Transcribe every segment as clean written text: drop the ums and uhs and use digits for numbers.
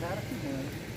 cara que vem.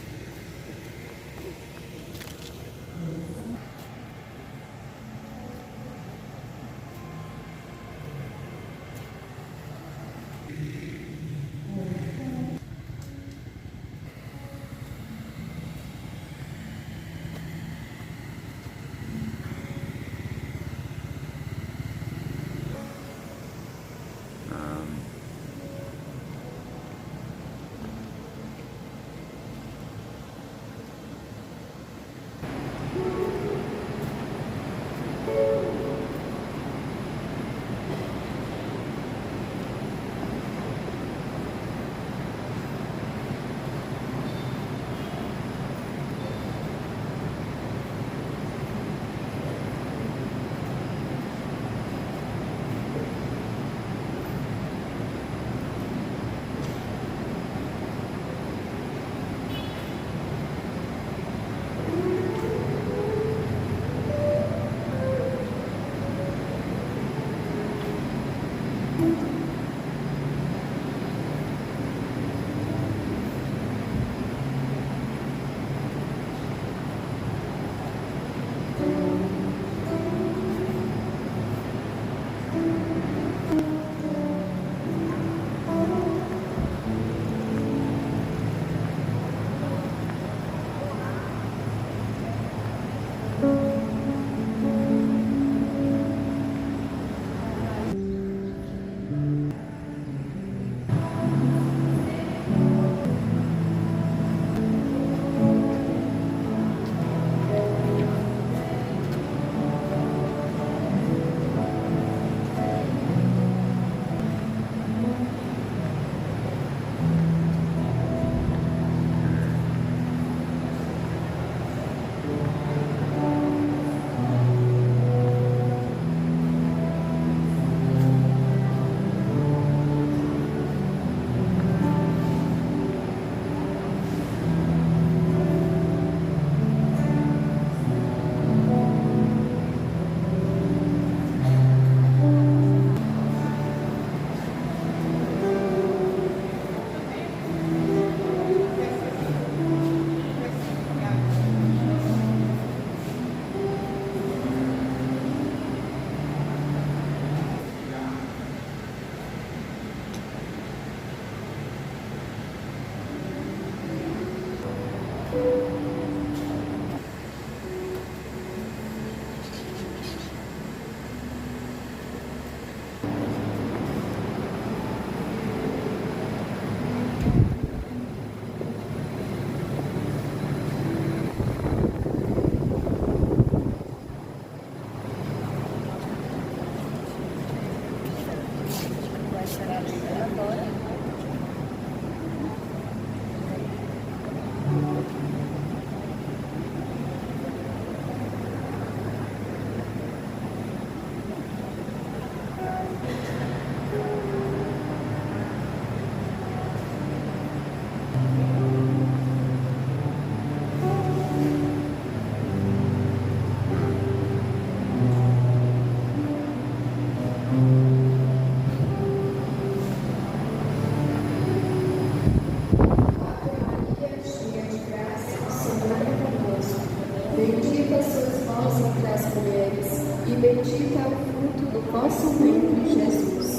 Bendita sois vós entre as mulheres, e bendito é o fruto do vosso ventre, Jesus.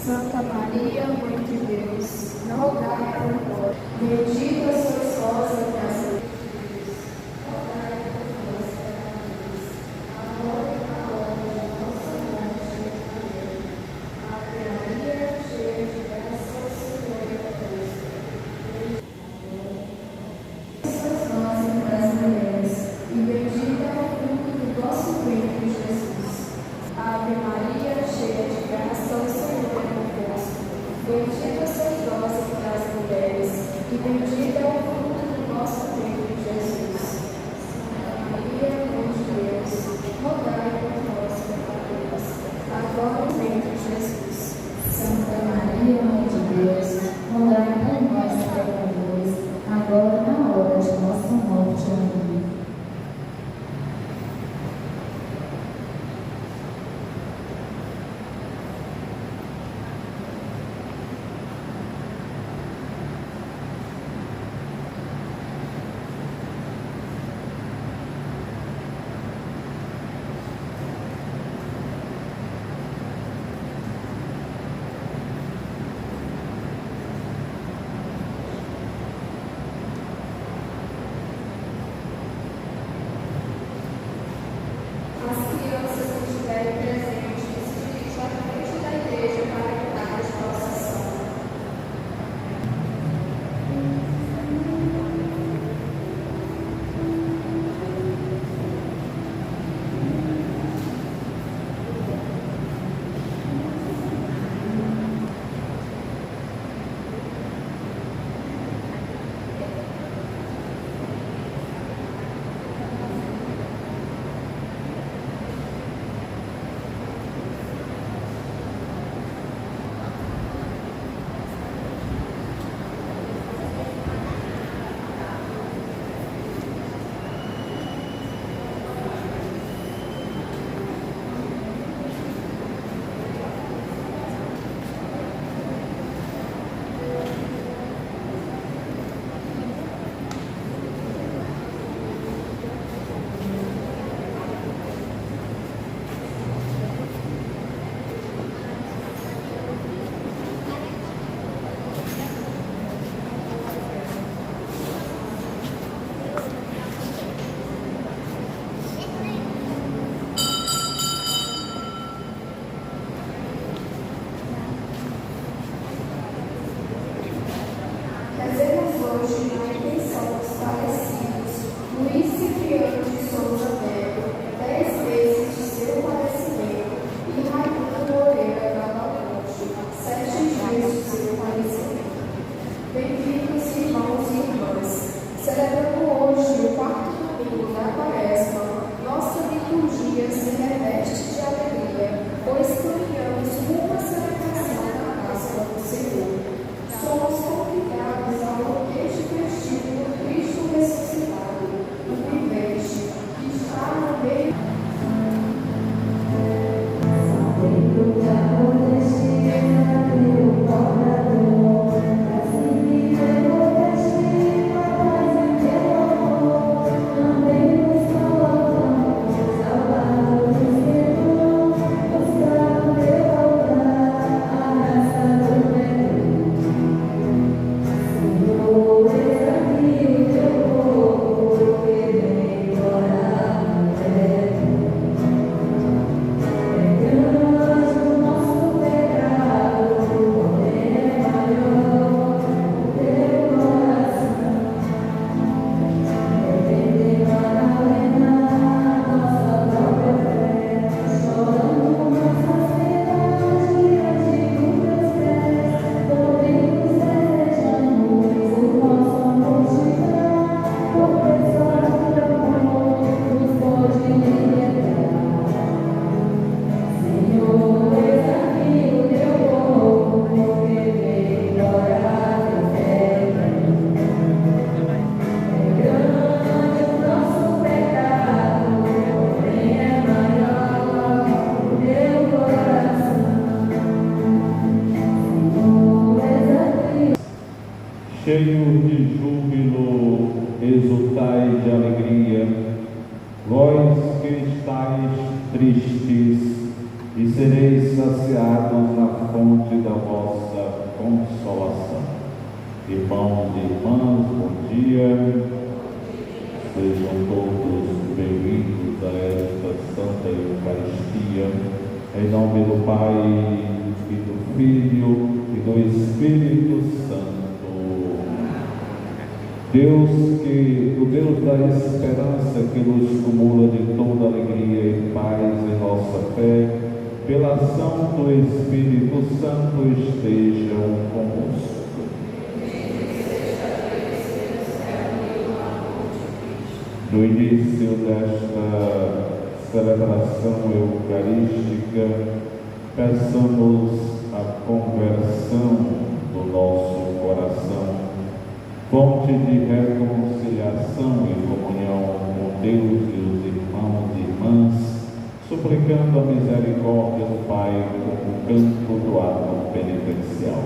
Santa Maria, Mãe de Deus, rogai por nós. Bendita sois vós entre as mulheres. Bendita sois vós entre as mulheres, e bendito é o fruto do vosso ventre, Jesus. Santa Maria, Mãe de Deus, rogai por nós, pecadores, agora e no momento de Jesus. Santa Maria, Mãe de Deus, rogai por nós, pecadores, agora e na hora de nossa morte. Amém. hoje na intenção dos falecidos Luiz Cipriano de Souza Neto, 10 meses de seu falecimento, e Raimundo Moreira Cavalcante, 7 dias de seu falecimento. Bem-vindos, irmãos e irmãs. Celebrando hoje o quarto domingo da Quaresma, nossa liturgia se reveste de alegria, pois caminhamos rumo à celebração da Páscoa do Senhor. Somos convidados ao banquete festivo do Cristo ressuscitado, o vivente, que está no meio. Cheio de júbilo, exultai de alegria, vós que estáis tristes, e sereis saciados na fonte da vossa consolação. Irmãos e irmãs, bom dia. Sejam todos bem-vindos a esta Santa Eucaristia, em nome do Pai, e do Filho, e do Espírito Santo. O Deus da esperança, que nos cumula de toda alegria e paz em nossa fé, pela ação do Espírito Santo, estejam convosco. No início desta celebração eucarística, peçamos a conversão do nosso coração, fonte de reconciliação e comunhão com Deus e os irmãos e irmãs, suplicando a misericórdia do Pai como o canto do ato penitencial.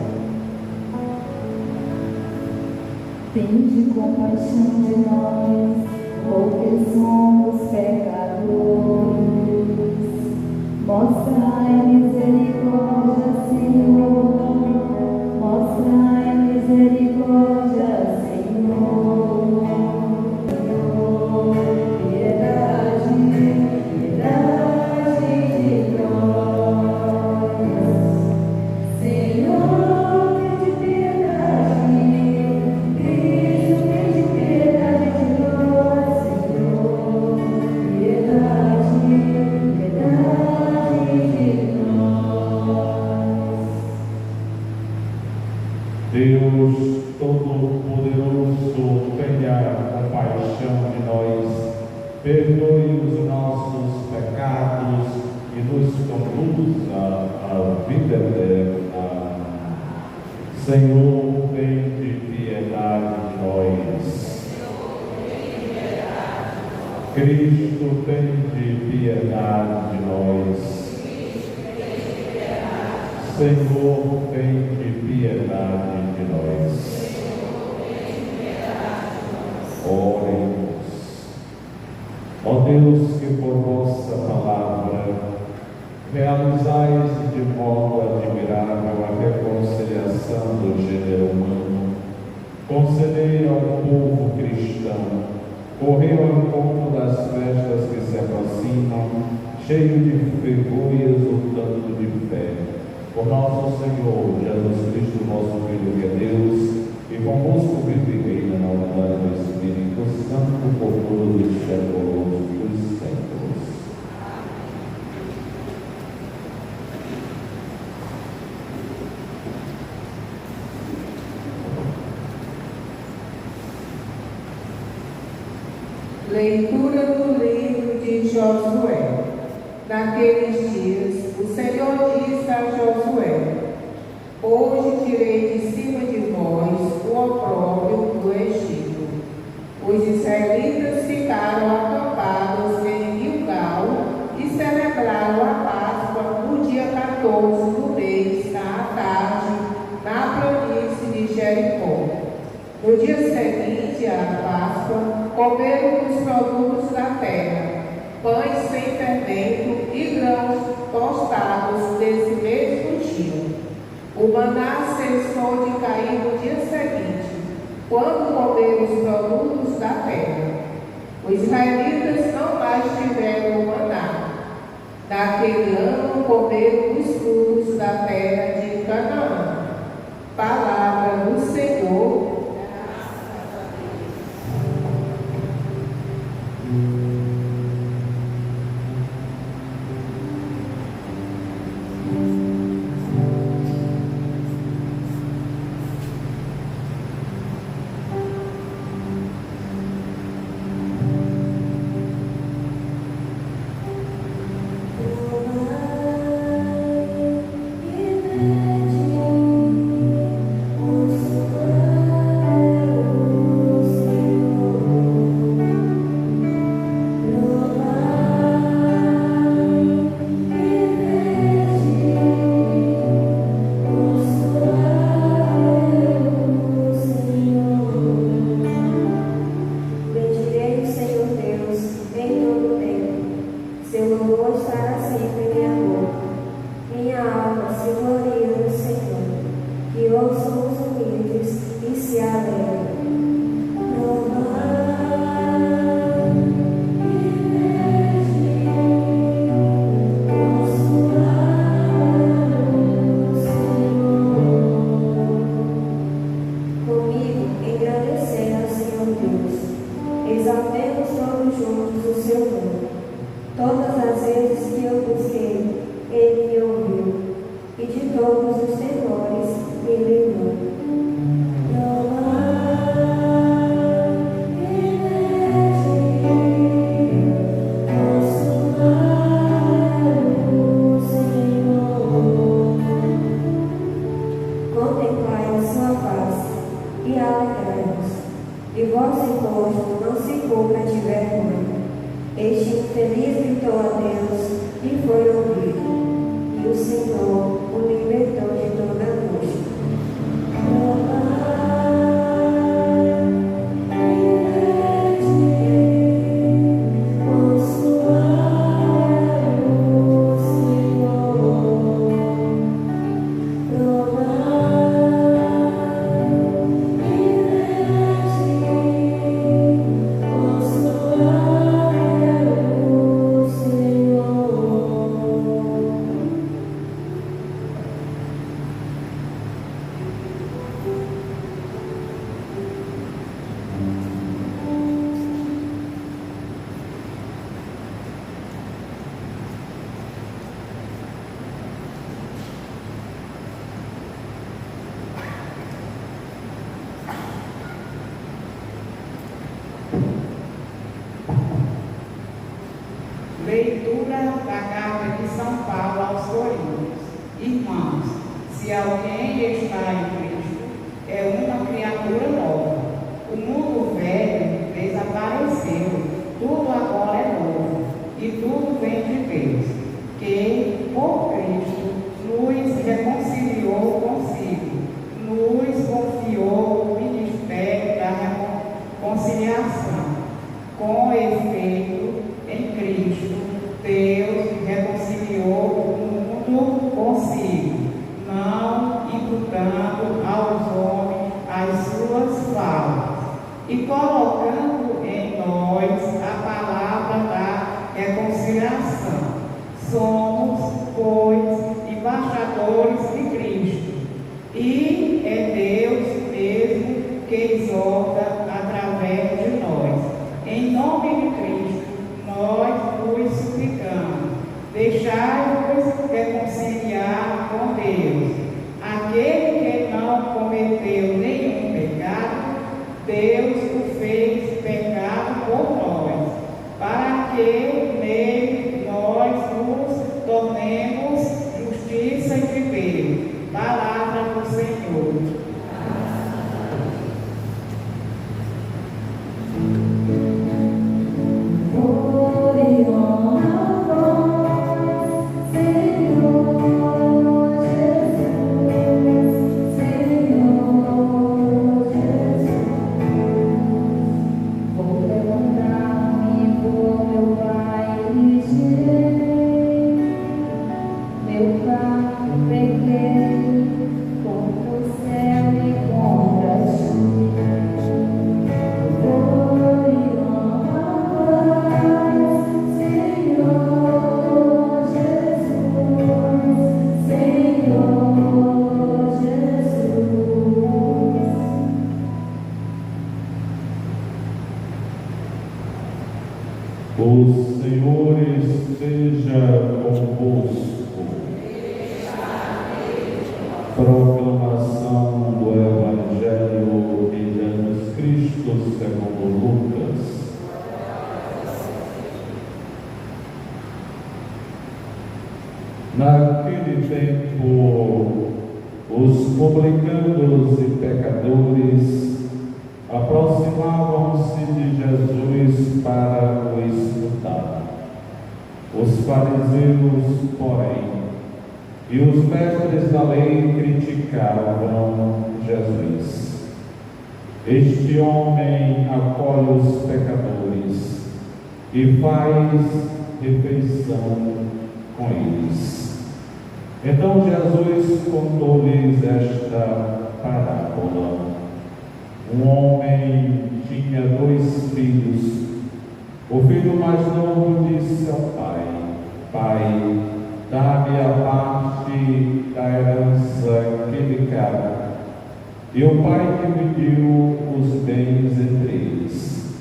Tende compaixão de nós, porque somos pecadores. Mostrai misericórdia, Senhor. Mostrai misericórdia, Senhor. Senhor, piedade, piedade de nós. Senhor, tende piedade. Cristo, tende piedade de nós. Senhor, piedade, piedade de nós. Deus Todo-Poderoso, tenha compaixão de nós, perdoe os nossos pecados e nos conduza à vida eterna. Senhor, tende piedade de nós. Cristo, tende piedade de nós. Senhor, tende piedade de nós. Oremos. Ó Deus, que por vossa palavra realizais de modo admirável a reconciliação do gênero humano, concedei ao povo cristão correr ao encontro das festas que se aproximam, cheio de fervor e exultando de fé. Por nosso Senhor Jesus Cristo, nosso Filho, que é Deus, e convosco vive e Santo, por todos os séculos dos séculos. Leitura do livro de Josué. Naqueles dias, o Senhor disse a Josué: hoje tirei de cima de vós o opróbrio do Egito. Os israelitas ficaram acampados em Gilgal e celebraram a Páscoa no dia 14 do mês, à tarde, na planície de Jericó. No dia seguinte à Páscoa, comeram dos produtos da terra, pães sem fermento e grãos tostados desse mesmo dia. O maná cessou de cair no dia seguinte, quando comeram os produtos da terra. Os israelitas não mais tiveram o maná. Naquele ano comeram os frutos da terra de Canaã. Palavra do Senhor. Leitura da carta de São Paulo aos Coríntios. Irmãos, se alguém está em Cristo, é uma criatura nova. O mundo velho desapareceu, tudo agora é novo, e tudo vem de Deus, que, por Cristo, nos reconciliou consigo, nos confiou o ministério da reconciliação. Com efeito, em Cristo, Deus reconciliou o mundo consigo, não imputando aos homens as suas faltas, e colocando em nós a palavra da reconciliação. Somos, pois, embaixadores de Cristo, e é Deus mesmo que exorta através de nós. vos suplicamos, deixai-vos reconciliar com Deus. Aquele que não cometeu nenhum pecado, Deus o fez pecado por nós, para que nele nós nos tornemos justiça de Deus. Palavra do Senhor. O Senhor esteja convosco. Proclamação do Evangelho de Jesus Cristo segundo Lucas. Naquele tempo, os publicanos e pecadores aproximavam-se de Jesus para o escutar. Os fariseus, porém, e os mestres da lei criticavam Jesus. Este homem acolhe os pecadores e faz refeição com eles. Então Jesus contou-lhes esta parábola. Um homem tinha 2 filhos. O filho mais novo disse ao pai: Pai, dá-me a parte da herança que me cabe. E o pai dividiu os bens entre eles.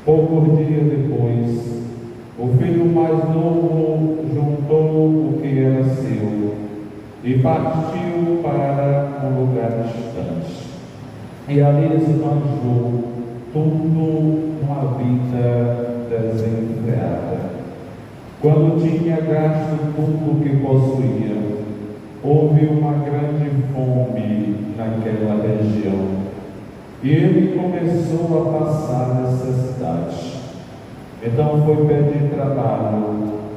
Pouco dia depois, o filho mais novo juntou o que era seu e partiu para um lugar distante. E ali esbanjou tudo uma vida desenfreada. Quando tinha gasto tudo o que possuía, houve uma grande fome naquela região. E ele começou a passar necessidade. Então foi pedir trabalho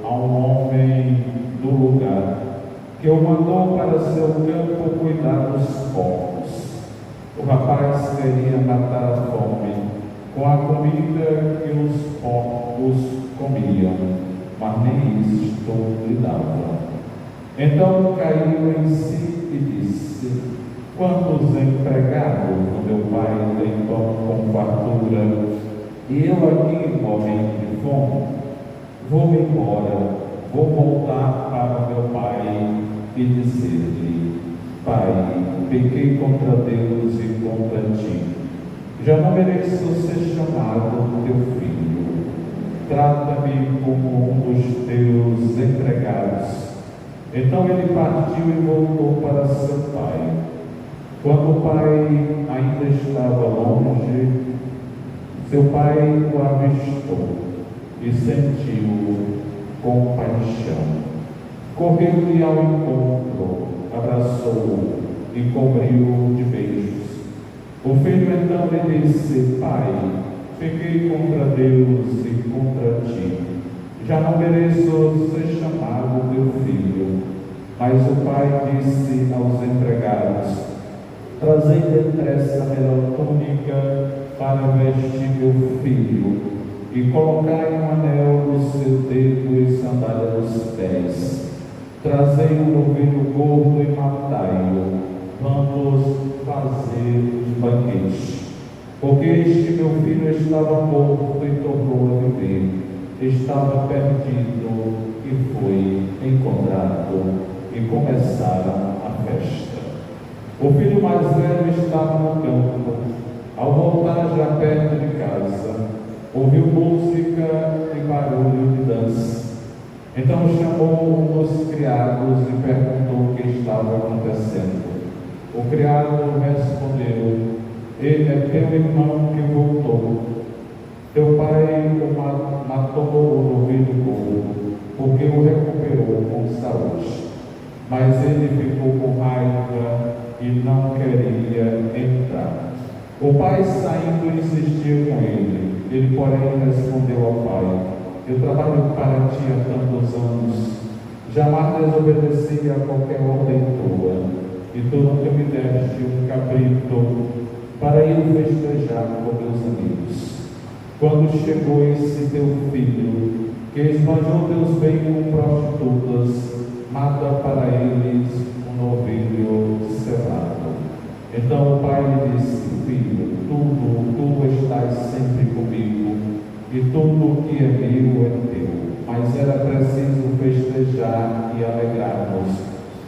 a um homem do lugar, que o mandou para seu campo cuidar dos porcos. O rapaz queria matar a fome com a comida que os porcos comiam, mas nem isto lhe dava. Então caiu em si e disse: Quantos empregados do meu pai têm pão com fartura, e eu aqui morrendo de fome? Vou-me embora, vou voltar para meu pai e dizer-lhe: Pai, pequei contra Deus e contra ti. Já não mereço ser chamado teu filho. Trata-me como um dos teus empregados. Então ele partiu e voltou para seu pai. Quando o pai ainda estava longe, seu pai o avistou e sentiu compaixão. Correu-lhe ao encontro, abraçou-o e cobriu-o de beijos. O filho então lhe disse: Pai, pequei contra Deus e contra ti. Já não mereço ser chamado teu filho. Mas o pai disse aos empregados: Trazei depressa a melhor túnica para vestir meu filho, e colocai um anel no seu dedo e sandália nos pés. Trazei um novilho gordo e matai-o. Vamos fazer um banquete. Porque este meu filho estava morto e tornou a viver. Estava perdido e foi encontrado. E começaram a festa. O filho mais velho estava no campo. Ao voltar já perto de casa, ouviu música e barulho de dança. Então chamou um dos criados e perguntou o que estava acontecendo. O criado respondeu: ele é teu irmão que voltou. Teu pai o matou no novilho gordo, porque o recuperou com saúde. Mas ele ficou com raiva e não queria entrar. O pai, saindo, insistiu com ele. Ele, porém, respondeu ao pai: eu trabalho para ti há tantos anos, jamais desobedeci a qualquer ordem tua, e tu nunca me deste um cabrito para ir festejar com meus amigos. Quando chegou esse teu filho, que esbanjou teus bens com prostitutas, mata para eles um novilho cevado. Então o pai lhe disse: filho, tu estás sempre comigo, e tudo que é meu é teu. Mas era preciso festejar e alegrar-nos,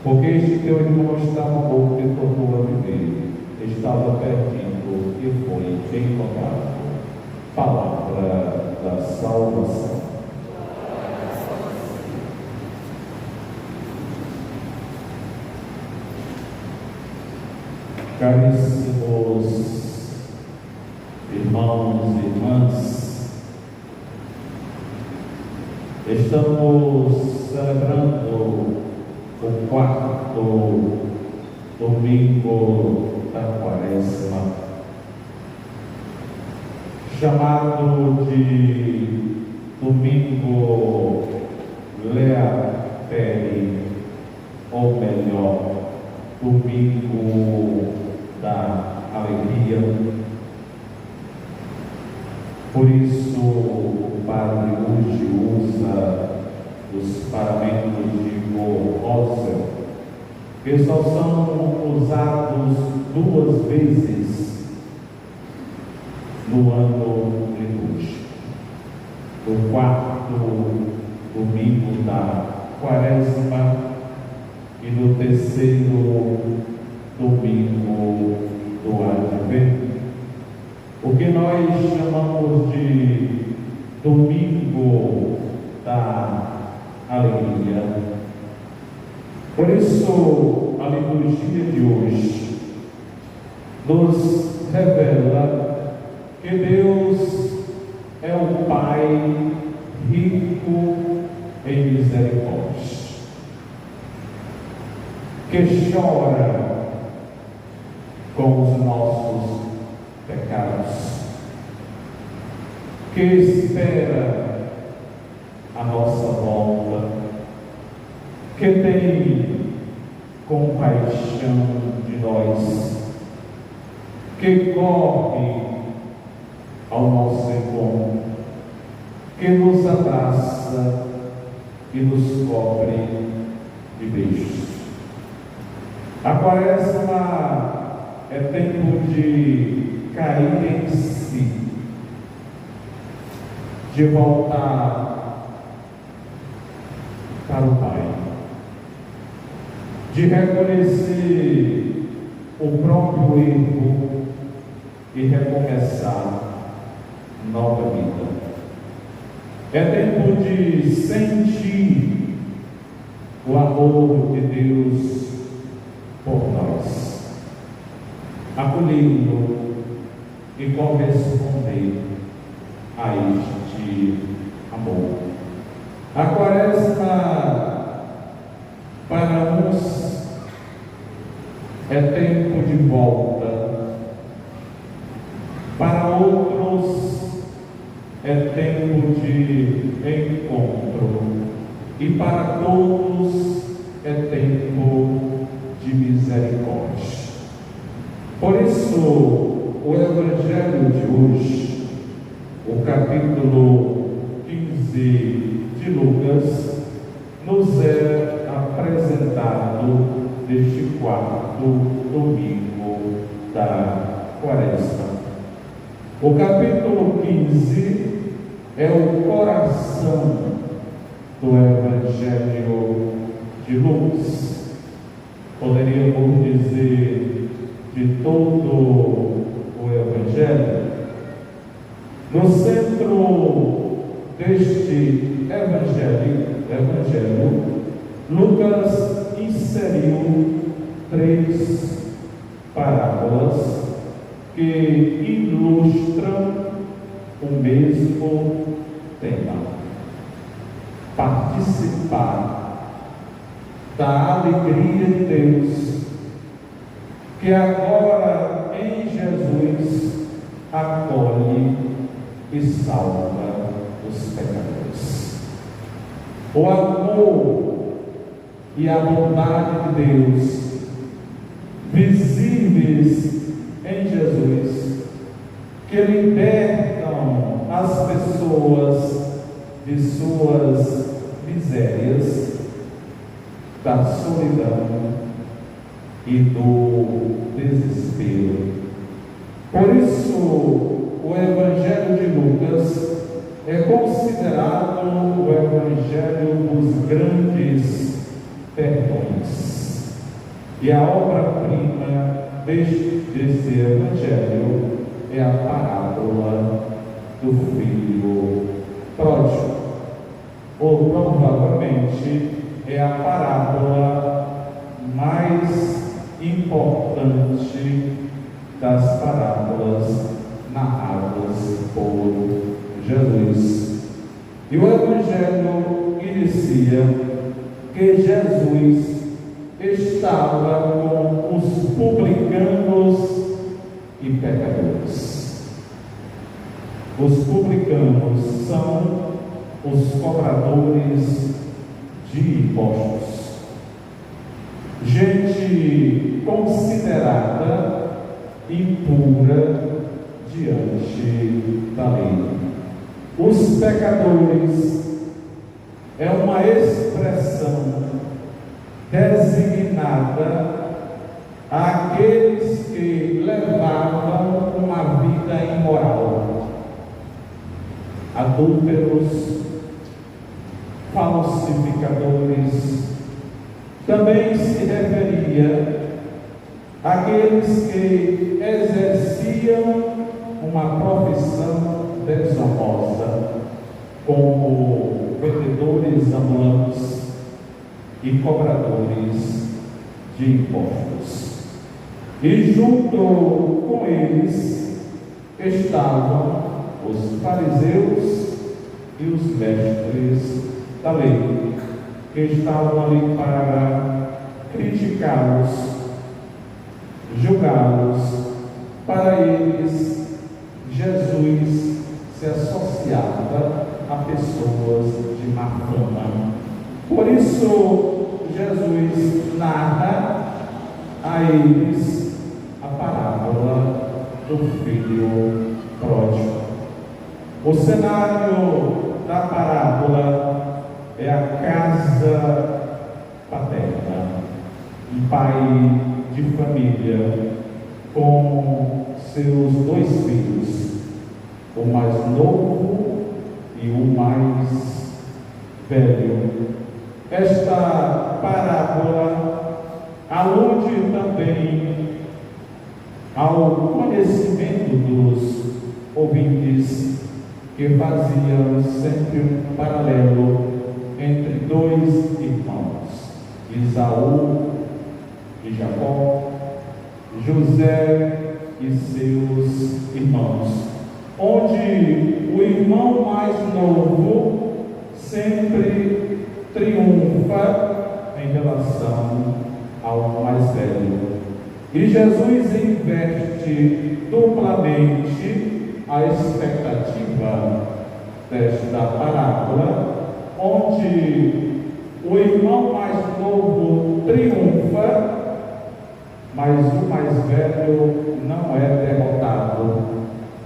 porque este teu irmão estava morto e tornou a viver, estava perdido e foi encontrado. Palavra da salvação. Caríssimos irmãos e irmãs, estamos celebrando o 4º domingo da Quaresma, chamado de Domingo Leateri, ou melhor, Domingo da Alegria. Por isso, o padre hoje usa os paramentos de Borrosa, que só são usados 2 vezes no ano litúrgico. No 4º domingo da Quaresma e no 3º domingo do Advento. O que nós chamamos de Domingo da Alegria. Por isso, a liturgia de hoje nos revela que Deus é um Pai rico em misericórdia, que chora com os nossos pecados, que espera a nossa volta, que tem compaixão de nós, que corre ao nosso encontro, que nos abraça e nos cobre de beijos. A Quaresma é tempo de cair em si, de voltar para o Pai, de reconhecer o próprio erro e recomeçar nova vida. É tempo de sentir o amor de Deus por nós, acolhê-lo e corresponder a este amor. A Quaresma, para uns, é tempo de volta, para outros é tempo de encontro, e para todos é tempo de misericórdia. Por isso, o Evangelho de hoje, o capítulo 15 de Lucas, nos é apresentado neste 4º domingo da Quaresma. O capítulo 15 é o coração do Evangelho de Lucas. Poderíamos dizer de todo o Evangelho. No centro deste Evangelho Evangelho, Lucas inseriu 3 parábolas que ilustram o mesmo tema: participar da alegria de Deus, que agora em Jesus acolhe e salva os pecadores. O amor e a bondade de Deus, visíveis em Jesus, que libertam as pessoas de suas misérias, da solidão e do desespero. Por isso, o Evangelho de Lucas é considerado o Evangelho dos grandes perdões. E a obra-prima desse Evangelho é a parábola do filho pródigo, ou provavelmente é a parábola mais importante das parábolas narradas por Jesus. E o Evangelho inicia que Jesus estava com os publicanos e pecadores. Os publicanos são os cobradores de impostos, gente considerada impura diante da lei. Os pecadores é uma expressão designada àqueles que levavam uma vida imoral, adúlteros, falsificadores. Também se referia àqueles que exerciam uma profissão desonrosa, como vendedores ambulantes e cobradores de impostos. E junto com eles estavam os fariseus e os mestres da lei, que estavam ali para criticá-los, julgá-los. Para eles, Jesus se associava a pessoas de má fama. Por isso, Jesus narra a eles a parábola do filho pródigo. O cenário da parábola é a casa paterna, um pai de família com seus 2 filhos, o mais novo e o mais velho. Esta parábola alude também ao conhecimento dos ouvintes, que faziam sempre um paralelo entre 2 irmãos, Isaú e Jacó, José e seus irmãos, onde o irmão mais novo sempre triunfa em relação ao mais velho. E Jesus inverte duplamente a expectativa desta parábola, onde o irmão mais novo triunfa, mas o mais velho não é derrotado,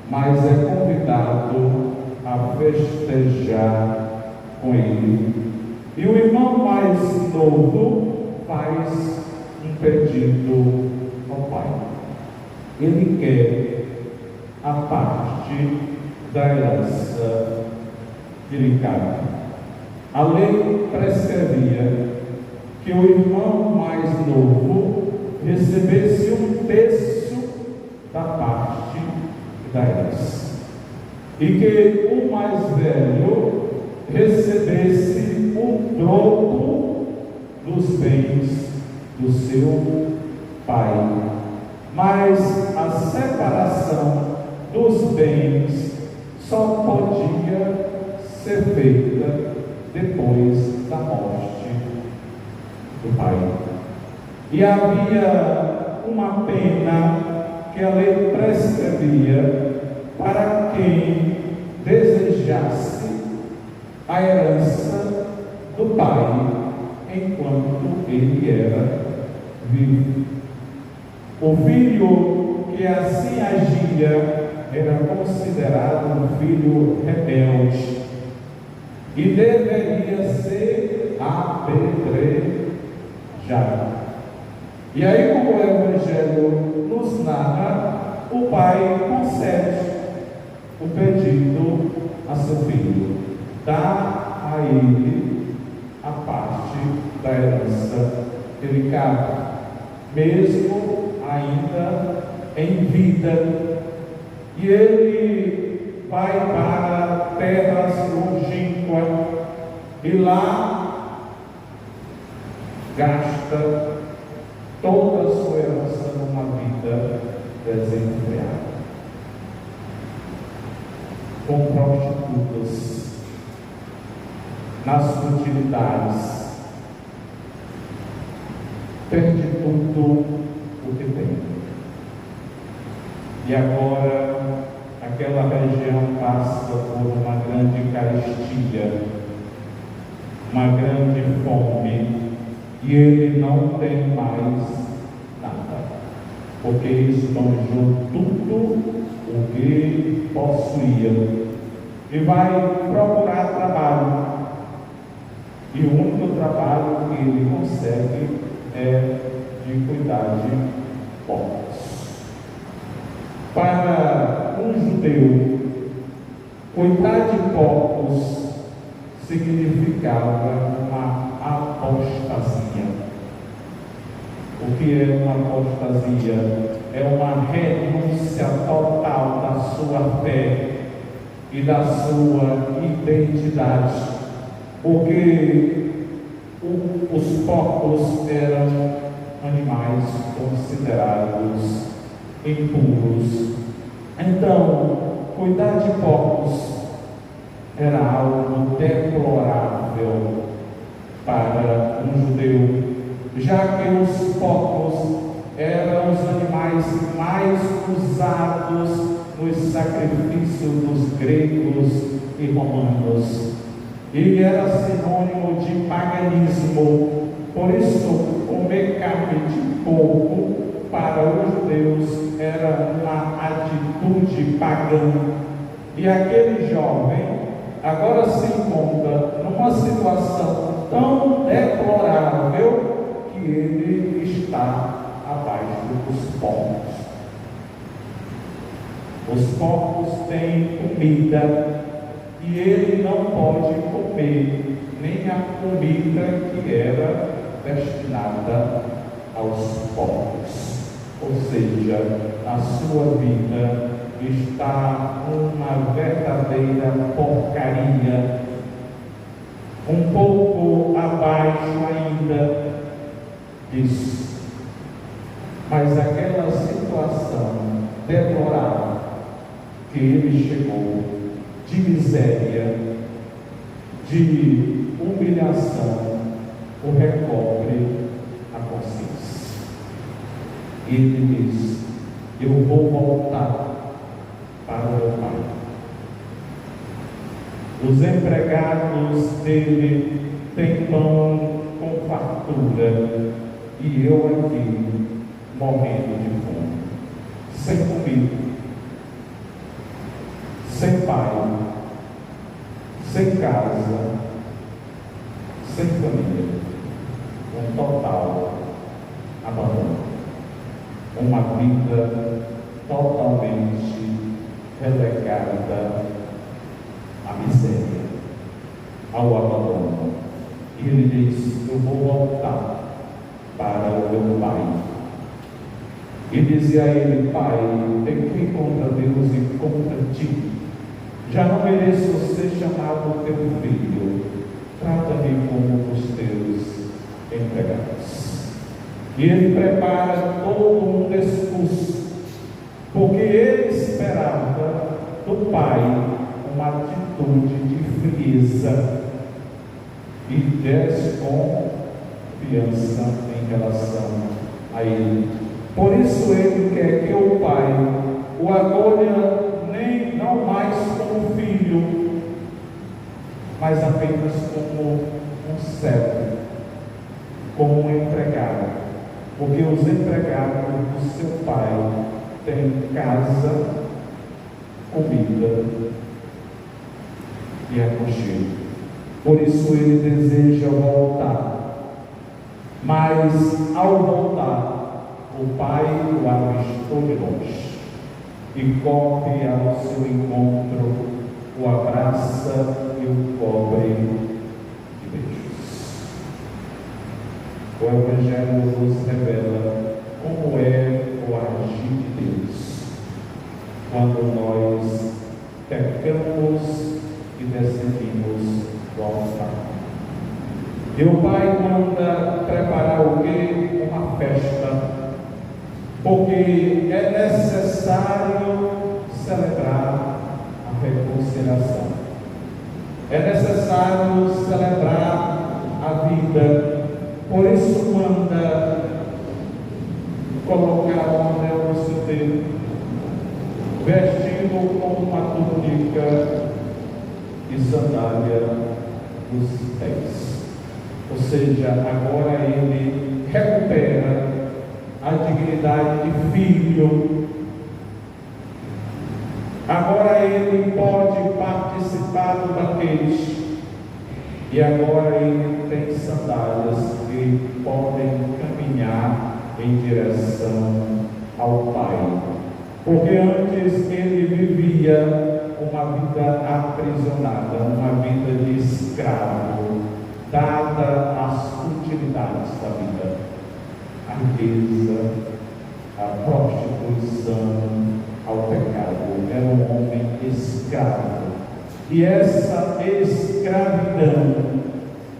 mas é convidado a festejar com ele. E o irmão mais novo faz um pedido ao pai. Ele quer a parte da herança que lhe cabe. A lei prescrevia que o irmão mais novo recebesse 1/3 da parte da herança, e que o mais velho recebesse o troco dos bens do seu pai. Mas a separação dos bens só podia ser feita depois da morte do pai. E havia uma pena que a lei prescrevia para quem desejasse a herança do pai enquanto ele era vivo. O filho que assim agia era considerado um filho rebelde e deveria ser apedrejado. E aí, como o Evangelho nos narra, o pai concede o pedido a seu filho, dá a ele a parte da herança que lhe cabe, mesmo ainda em vida. E ele vai para terras longínquas e lá gasta toda a sua herança numa vida desenfreada, com prostitutas, nas futilidades, perde tudo o que tem. E agora aquela região passa por uma grande carestia, uma grande fome, e ele não tem mais nada, porque esbanjou tudo o que possuía e vai procurar trabalho, e o único trabalho que ele consegue é de cuidar de porcos. Para um judeu, cuidar de porcos significava uma apostasia. O que é uma apostasia? É uma renúncia total da sua fé e da sua identidade, porque os porcos eram animais considerados impuros. Então, cuidar de porcos era algo deplorável para um judeu, já que os porcos eram os animais mais usados nos sacrifícios dos gregos e romanos. Ele era sinônimo de paganismo. Por isso, comer carne de porco para os judeus era uma atitude pagã. E aquele jovem agora se encontra numa situação tão deplorável que ele está abaixo dos porcos. Os porcos têm comida e ele não pode comer nem a comida que era destinada aos porcos. Ou seja, a sua vida está uma verdadeira porcaria, um pouco abaixo ainda disso. Mas aquela situação deplorável que ele chegou, de miséria, de humilhação, o recobre a consciência. Ele diz: eu vou voltar para o meu pai. Os empregados dele têm pão com fartura e eu aqui morrendo de fome, sem comida, sem pai, sem casa, sem família, um total abandono, uma vida totalmente relegada à miséria, ao abandono. E ele diz: eu vou voltar para o meu pai. E dizia a ele: pai, pequei contra Deus e contra ti, já não mereço ser chamado teu filho. trata-me como os teus empregados. E ele prepara todo um discurso, porque ele esperava do pai uma atitude de frieza e desconfiança em relação a ele. Por isso ele quer que o pai o acolha não mais como filho, mas apenas como um servo, como um empregado, porque os empregados do seu pai têm casa, comida e aconchego. Por isso ele deseja voltar, mas ao voltar, o pai o avistou de longe e corre ao seu encontro, o abraça e o cobre de beijos. O Evangelho nos revela como é o agir de Deus quando nós pecamos e decidimos voltar. E o Pai manda preparar o quê? Uma festa, porque é necessário celebrar a reconciliação. É necessário celebrar a vida. Por isso manda colocar o anel no seu dedo, vestindo com uma túnica e sandália nos pés. Ou seja, agora ele recupera a dignidade de filho. Agora ele pode participar do banquete. E agora ele tem sandálias que podem caminhar em direção ao Pai. Porque antes ele vivia uma vida aprisionada, uma vida de escravo, dada às futilidades da vida, a riqueza, a prostituição, ao pecado. Era um homem escravo. E essa escravidão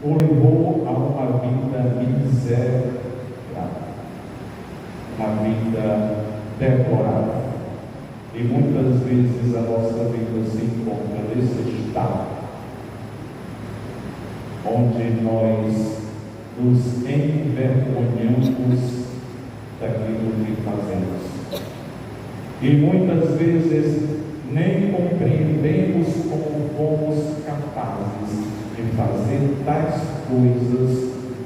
o levou a uma vida miserável, uma vida deplorável. E muitas vezes a nossa vida se encontra nesse estado, onde nós nos envergonhamos daquilo que fazemos. E muitas vezes nem compreendemos como fomos capazes de fazer tais coisas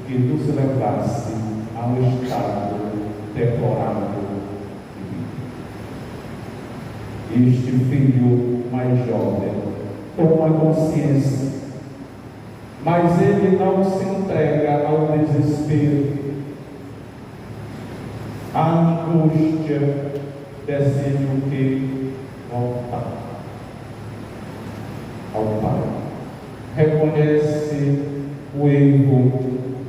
que nos levassem a um estado deplorável. Este filho mais jovem toma consciência, mas ele não se entrega ao desespero, à angústia, decide o que? Voltar ao Pai. Reconhece o erro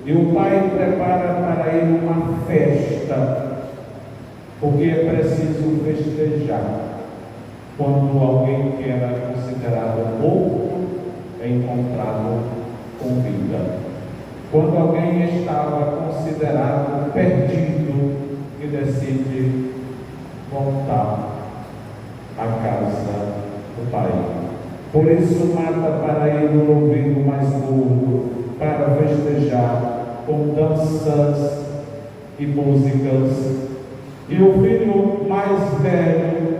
e o Pai prepara para ele uma festa, porque é preciso festejar quando alguém que era considerado morto é encontrado com vida, quando alguém estava considerado perdido e decide voltar à casa do Pai. Por isso mata para ele o novilho mais gordo, para festejar com danças e músicas. E o filho mais velho,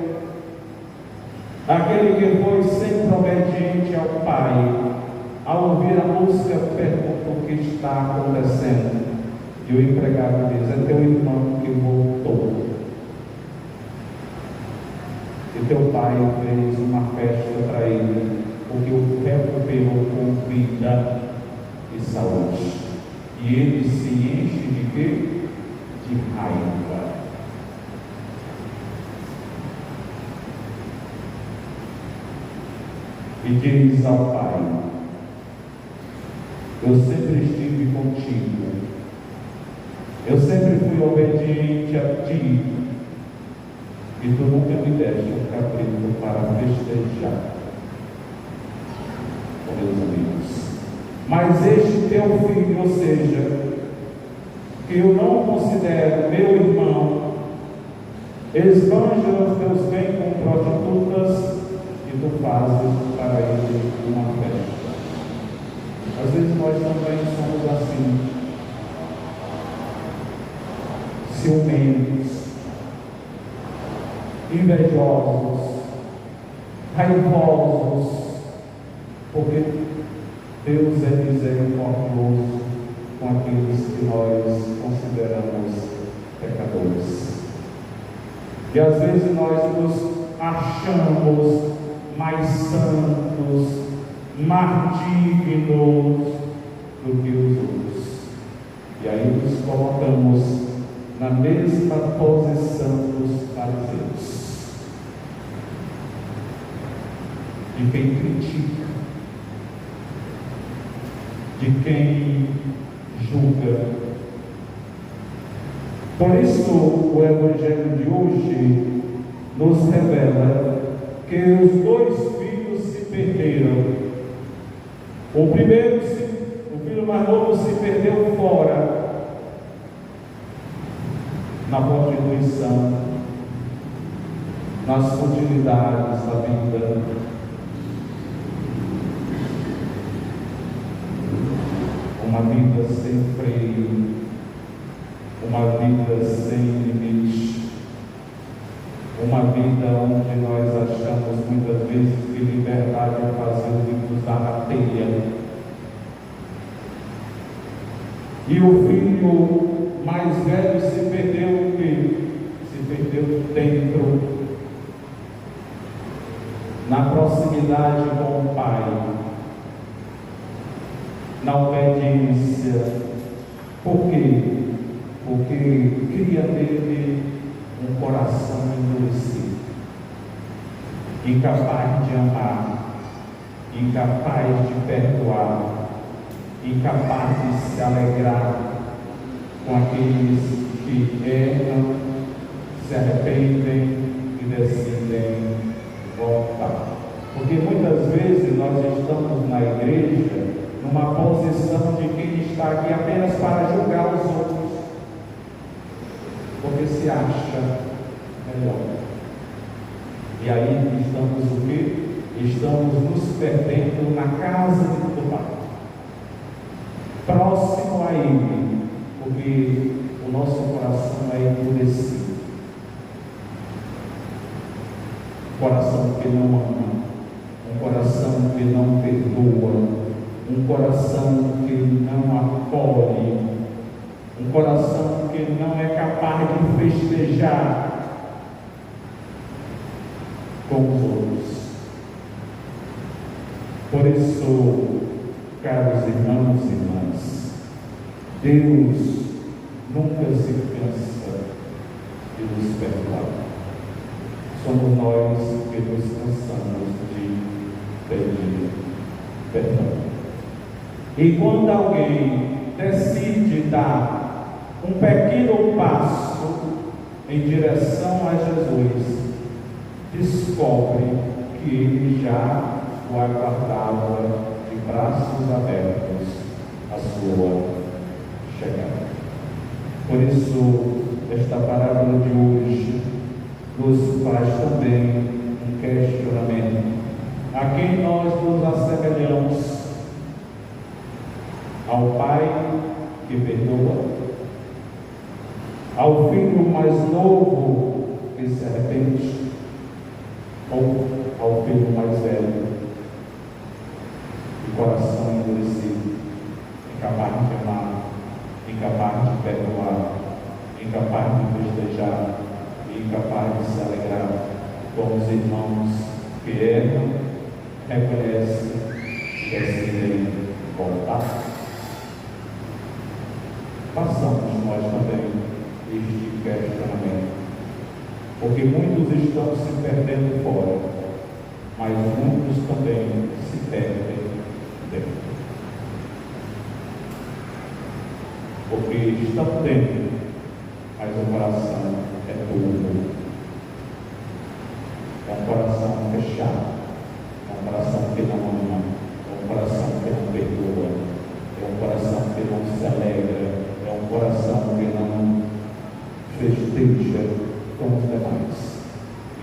aquele que foi sempre obediente ao pai, ao ouvir a música, pergunta o que está acontecendo. E o empregado diz: é teu irmão que voltou. E teu pai fez uma festa para ele, porque o recuperou com vida e saúde. E ele se enche de quê? De raiva. E diz ao pai: eu sempre estive contigo, eu sempre fui obediente a ti, e tu nunca me deste um cabrito para festejar com meus amigos. Mas este teu filho, ou seja, que eu não considero meu irmão, esbanja os teus bens com prostitutas e tu fazes para ele uma festa. Às vezes nós também somos assim, ciumentos, invejosos, raivosos, porque Deus é misericordioso com aqueles que nós consideramos pecadores. E às vezes nós nos achamos mais santos, mais dignos do que os outros. E aí nos colocamos na mesma posição dos fariseus, de quem critica, de quem julga. Por isso, o Evangelho de hoje nos revela que os dois filhos se perderam. O filho mais novo se perdeu fora, na prostituição, nas futilidades da vida. Uma vida sem freio, uma vida sem limite, uma vida onde nós achamos muitas vezes que liberdade é fazer o que nos dá na telha. E o filho mais velho se perdeu o quê? Se perdeu dentro, na proximidade com o pai, na obediência. Por quê? Porque cria nele um coração endurecido, incapaz de amar, incapaz de perdoar, incapaz de se alegrar com aqueles que erram, se arrependem e decidem voltar. Porque muitas vezes nós estamos na igreja numa posição de quem está aqui apenas para julgar os outros, porque se acha melhor. E aí estamos o quê? Estamos nos perdendo na casa do Pai, próximo a Ele, porque o nosso coração é endurecido, coração que não ama, um coração que não perdoa, um coração que não acolhe, um coração que não é capaz de festejar com os outros. Por isso, caros irmãos e irmãs, Deus nunca se cansa de nos perdoar. Somos nós que nos cansamos de pedir perdão. E quando alguém decide dar um pequeno passo em direção a Jesus, descobre que ele já o aguardava de braços abertos à sua chegada. Por isso, esta parábola de hoje nos faz também um questionamento: a quem nós nos assemelhamos? Ao pai que perdoa, ao filho mais novo que se arrepende, ou ao filho mais velho, de coração endurecido, incapaz de amar, incapaz de perdoar, incapaz de festejar, incapaz de se alegrar com os irmãos que erram, reconhecem e decidem voltar? Façamos nós também este questionamento, porque muitos estão se perdendo fora, mas muitos também se perdem dentro, porque estão dentro, mas o coração é duro, é um coração fechado, é um coração que não ama, é um coração que não perdoa,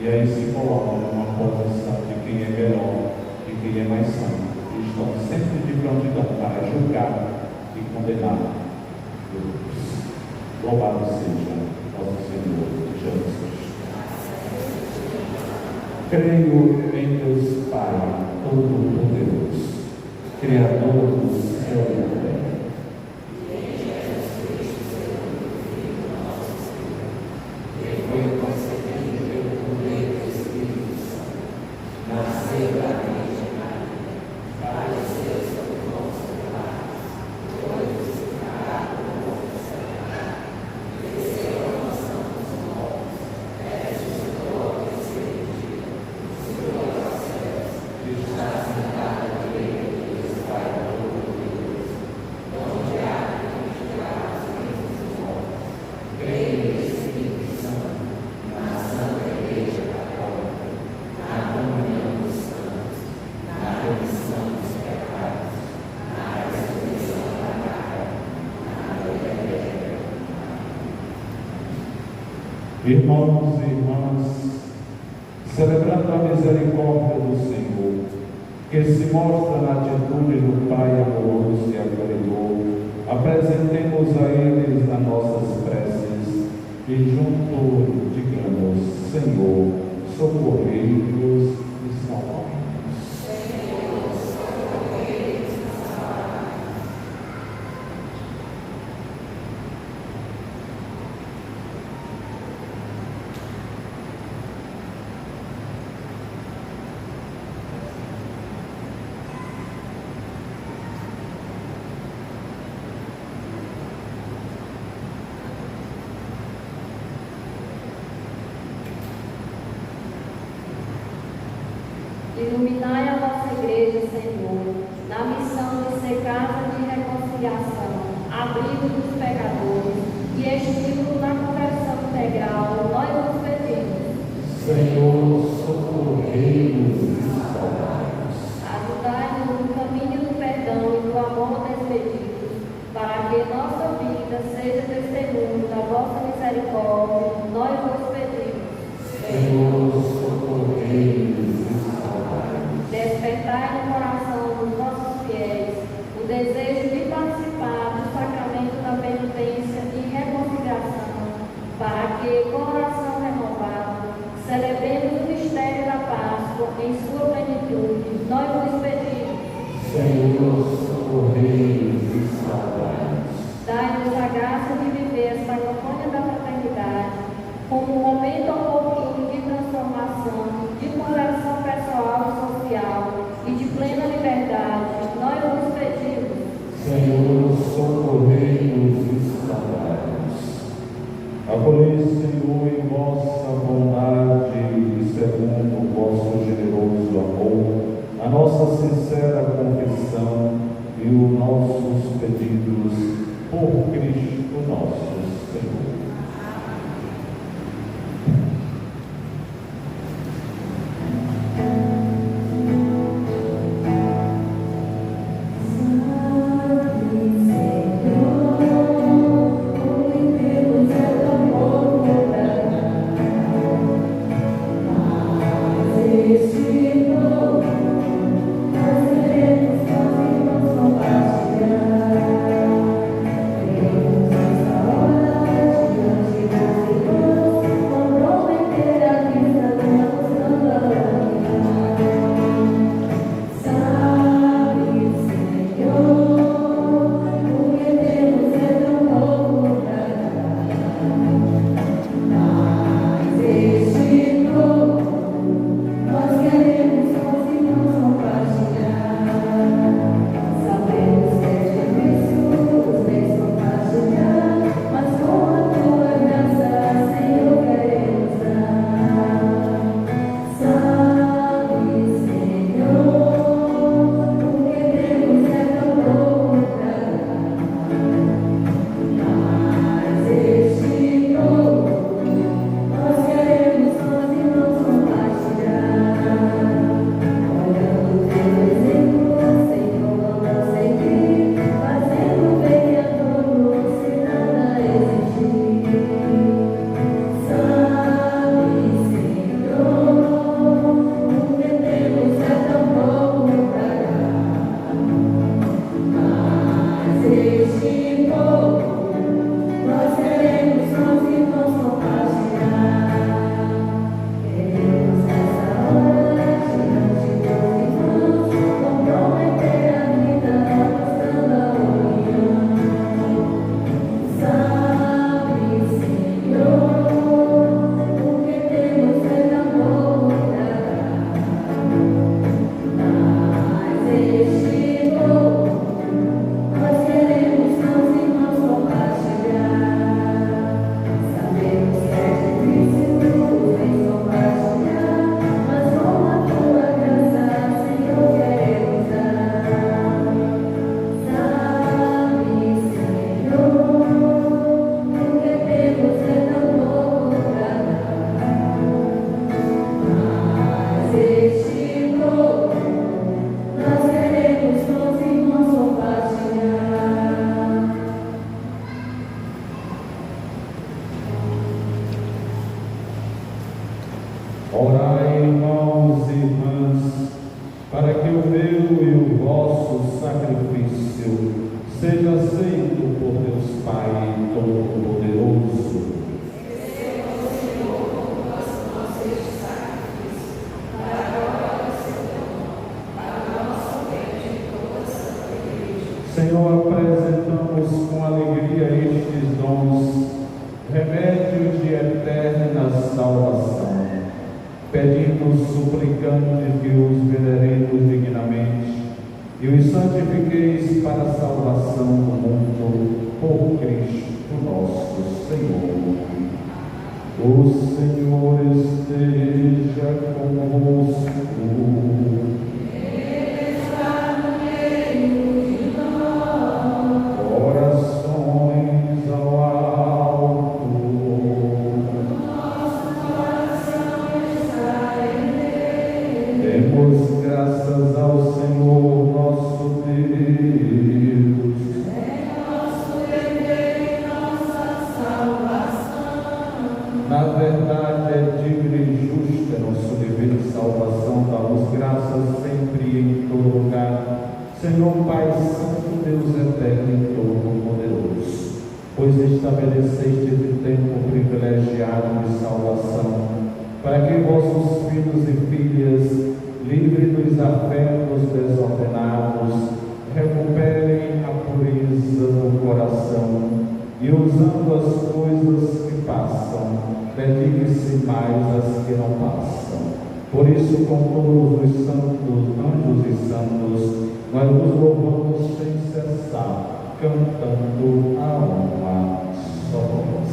E aí se colocam numa posição de quem é melhor, de quem é mais santo. E estão sempre de prontidão para julgar e condenar. Louvado seja nosso Senhor Jesus Cristo. Creio em Deus Pai Todo-Poderoso, Criador do céu e da terra. Irmãos e irmãs, celebrando a misericórdia do Senhor, que se mostra na atitude do Pai amoroso e acolhedor, apresentemos a eles as nossas preces e juntos digamos: Senhor, socorrei-nos e salvai-nos. Iluminai a vossa igreja, Senhor, na missão de ser casa de reconciliação, abrigo dos pecadores e estímulo na conversão integral. Nós vos pedimos. Senhor, socorrei-nos e salvai-nos. Ajudai-nos no caminho do perdão e do amor despedidos, para que nossa vida seja testemunho da vossa misericórdia. Nós vos pedimos. Senhor, socorrei-nos. Despertai no coração dos nossos fiéis o desejo de participar do sacramento da penitência e reconciliação, para que, com oração renovada, celebremos o mistério da Páscoa em sua plenitude. Nós vos pedimos. Senhor, socorrei-nos e salvai-nos. Dai-nos a graça de viver esta campanha da fraternidade como um momento oportuno de transformação, de conversão pessoal e social e de plena liberdade. Nós vos pedimos. Senhor, socorrei-nos e salvai-nos. Acolhei, Senhor, em vossa bondade e segundo o vosso generoso amor, a nossa sincera confissão e o nosso Orai, irmãos e irmãs, para que o meu e o vosso sacrifício seja aceito por Deus Pai Todo-Poderoso. Senhor, apresentamos com alegria estes dons, remédio de eterna salvação. Pedimos, suplicando que os veneremos dignamente e os santifiqueis para a salvação do mundo, por Cristo nosso Senhor. O Senhor esteja convosco. Senhor Pai Santo, Deus eterno e todo-poderoso, pois estabeleceste esse tempo privilegiado de salvação, para que vossos filhos e filhas, livres dos afetos desordenados, recuperem a pureza do coração e, usando as coisas que passam, dedique-se mais às que não passam. Por isso, com todos os santos, anjos e santos, nós nos louvamos sem cessar, cantando a uma só voz.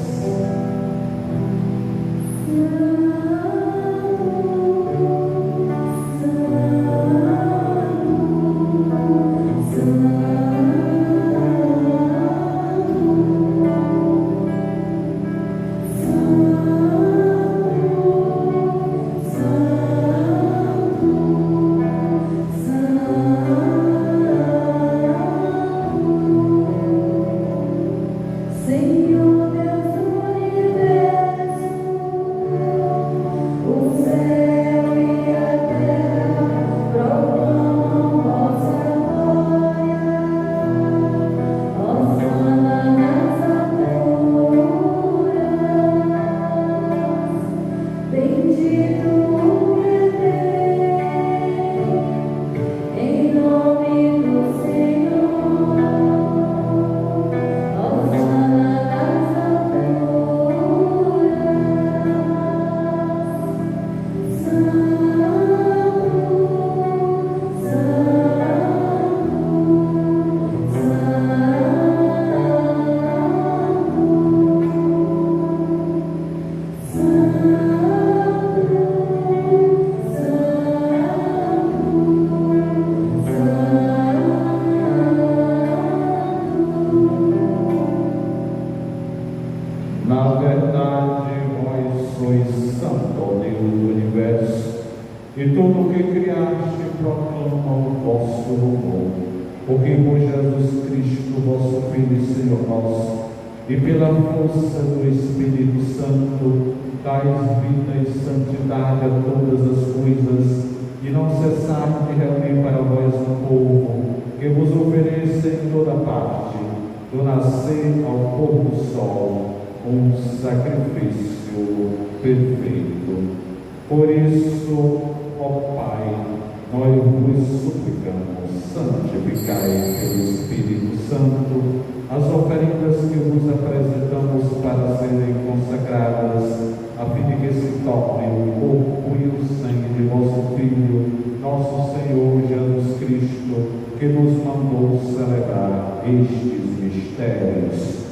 E pela força do Espírito Santo, dais vida e santidade a todas as coisas, e não cessar de reunir para vós um povo, que vos ofereça em toda parte, do nascer ao pôr do sol, um sacrifício perfeito. Por isso, ó Pai, nós vos suplicamos, santificai pelo Espírito Santo as oferendas que vos apresentamos para serem consagradas, a fim de que se tornem o corpo e o sangue de vosso Filho, nosso Senhor Jesus Cristo, que nos mandou celebrar estes mistérios.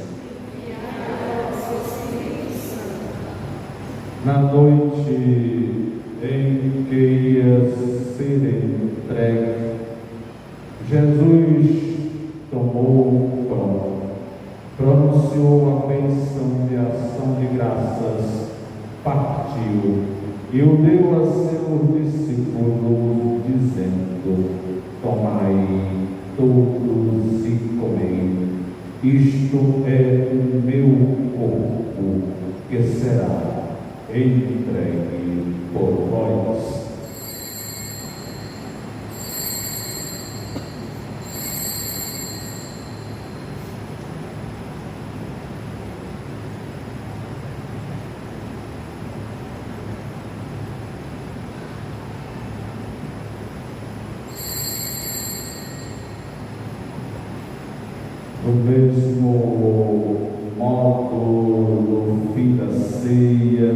Na noite em que ia ser entregue, Jesus tomou o pão, pronunciou a bênção de ação de graças, partiu e o deu a seus discípulos, dizendo: tomai todos e comei, isto é o meu corpo, que será entregue por Do mesmo modo, no fim da ceia,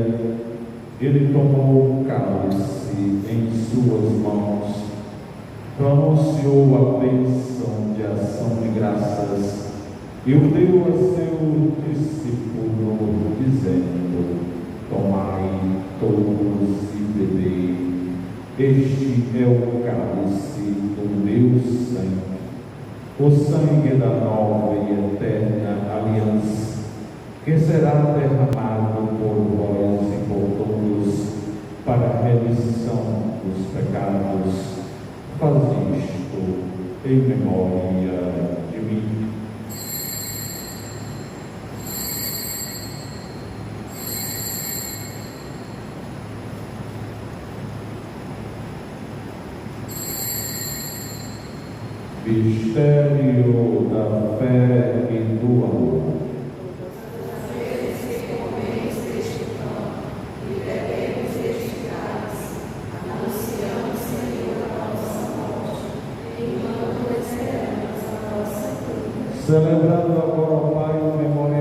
ele tomou o cálice em suas mãos, pronunciou a bênção de ação de graças e o deu a seu discípulo, dizendo: tomai todos e bebei, este é o cálice do meu sangue, o sangue da nova e eterna aliança, que será derramado por vós e por todos para a remissão dos pecados. Faz isto em memória de mim. Mistério da fé e do amor. Celebrando agora, ó Pai, a memória